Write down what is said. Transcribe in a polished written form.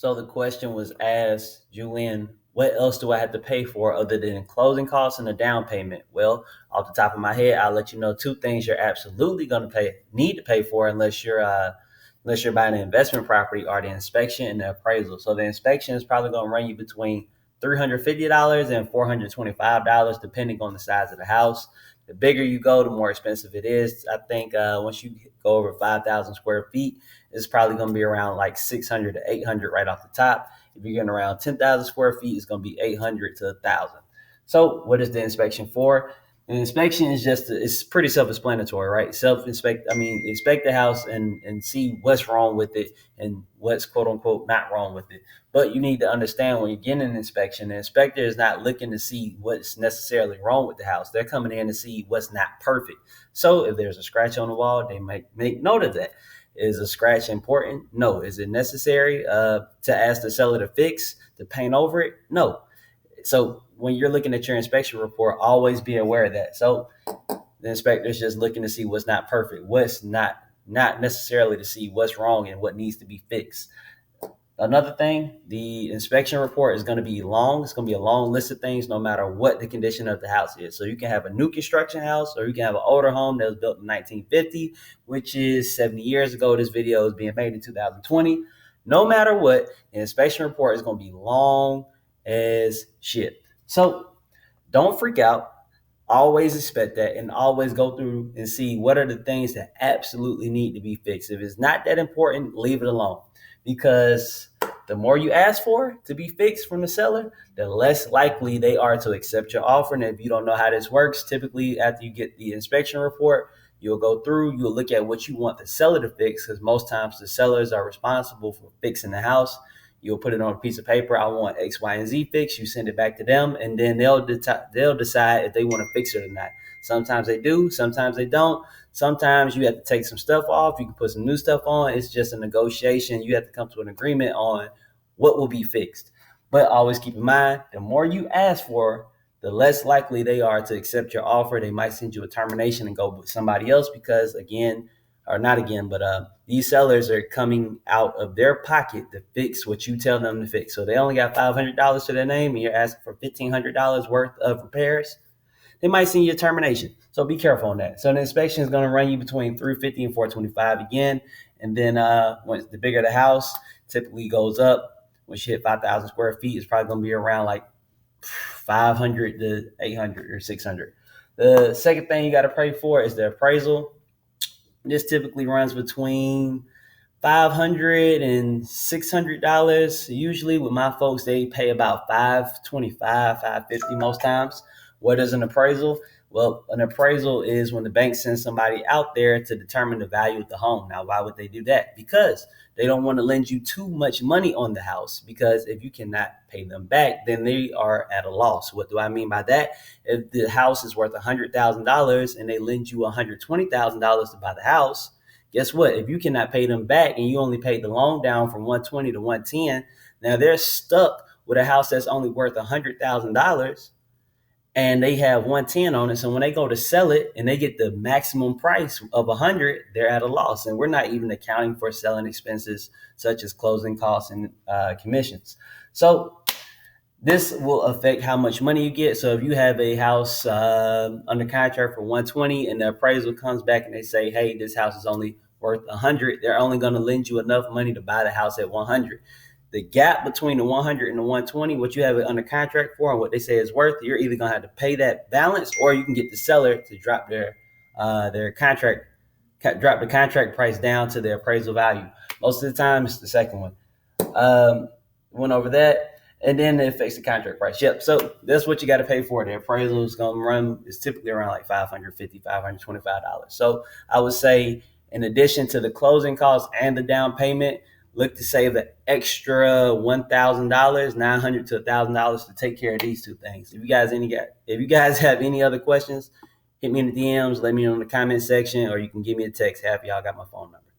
So the question was asked, Julian, what else do I have to pay for other than closing costs and a down payment? Well, off the top of my head, I'll let you know two things you're absolutely going to need to pay for unless you're buying an investment property are the inspection and the appraisal. So the inspection is probably going to run you between $350 and $425, depending on the size of the house. The bigger you go, the more expensive it is. I think once you go over 5,000 square feet, it's probably going to be around like 600 to 800 right off the top. If you're getting around 10,000 square feet, it's going to be 800 to 1,000. So what is the inspection for? An inspection is it's pretty self-explanatory, right? Inspect the house and see what's wrong with it and what's quote unquote not wrong with it. But you need to understand when you're getting an inspection, the inspector is not looking to see what's necessarily wrong with the house. They're coming in to see what's not perfect. So if there's a scratch on the wall, they might make note of that. Is a scratch important? No. Is it necessary to ask the seller to fix, to paint over it? No. So when you're looking at your inspection report, always be aware of that. So the inspector is just looking to see what's not perfect, what's not necessarily to see what's wrong and what needs to be fixed. Another thing, the inspection report is going to be long. It's going to be a long list of things no matter what the condition of the house is. So you can have a new construction house or you can have an older home that was built in 1950, which is 70 years ago. This video is being made in 2020. No matter what, the inspection report is going to be long as shit. So don't freak out. Always expect that and always go through and see what are the things that absolutely need to be fixed. If it's not that important, leave it alone, because the more you ask for to be fixed from the seller, the less likely they are to accept your offer. And if you don't know how this works, typically after you get the inspection report, you'll go through, you'll look at what you want the seller to fix, because most times the sellers are responsible for fixing the house. You'll put it on a piece of paper. I want X, Y, and Z fixed. You send it back to them, and then they'll decide if they want to fix it or not. Sometimes they do, sometimes they don't. Sometimes you have to take some stuff off. You can put some new stuff on. It's just a negotiation. You have to come to an agreement on what will be fixed. But always keep in mind, the more you ask for, the less likely they are to accept your offer. They might send you a termination and go with somebody else because, these sellers are coming out of their pocket to fix what you tell them to fix. So they only got $500 to their name and you're asking for $1,500 worth of repairs. They might send you a termination. So be careful on that. So the inspection is going to run you between $350 and $425 again. And then once the bigger the house typically goes up, once you hit 5,000 square feet, it's probably going to be around like 500 to 800 or 600. The second thing you got to pay for is the appraisal. This typically runs between $500 and $600. Usually with my folks, they pay about $525, $550 most times. What is an appraisal? Well, an appraisal is when the bank sends somebody out there to determine the value of the home. Now, why would they do that? Because they don't want to lend you too much money on the house, because if you cannot pay them back, then they are at a loss. What do I mean by that? If the house is worth $100,000 and they lend you $120,000 to buy the house, guess what? If you cannot pay them back and you only paid the loan down from 120 to 110, now they're stuck with a house that's only worth $100,000 and they have 110 on it. So when they go to sell it and they get the maximum price of 100, they're at a loss. And we're not even accounting for selling expenses such as closing costs and commissions. So this will affect how much money you get. So if you have a house under contract for 120 and the appraisal comes back and they say, hey, this house is only worth 100, they're only going to lend you enough money to buy the house at 100. The gap between the 100 and the 120, what you have it under contract for and what they say is worth, you're either going to have to pay that balance, or you can get the seller to drop the contract price down to their appraisal value. Most of the time, it's the second one. Went over that, and then it affects the contract price. Yep. So that's what you got to pay for. The appraisal is going to run is typically around like $550, $525. So I would say, in addition to the closing costs and the down payment, look to save the extra $1,000, $900 to $1,000 to take care of these two things. If you guys have any other questions, hit me in the DMs, let me know in the comment section, or you can give me a text. Half y'all got my phone number.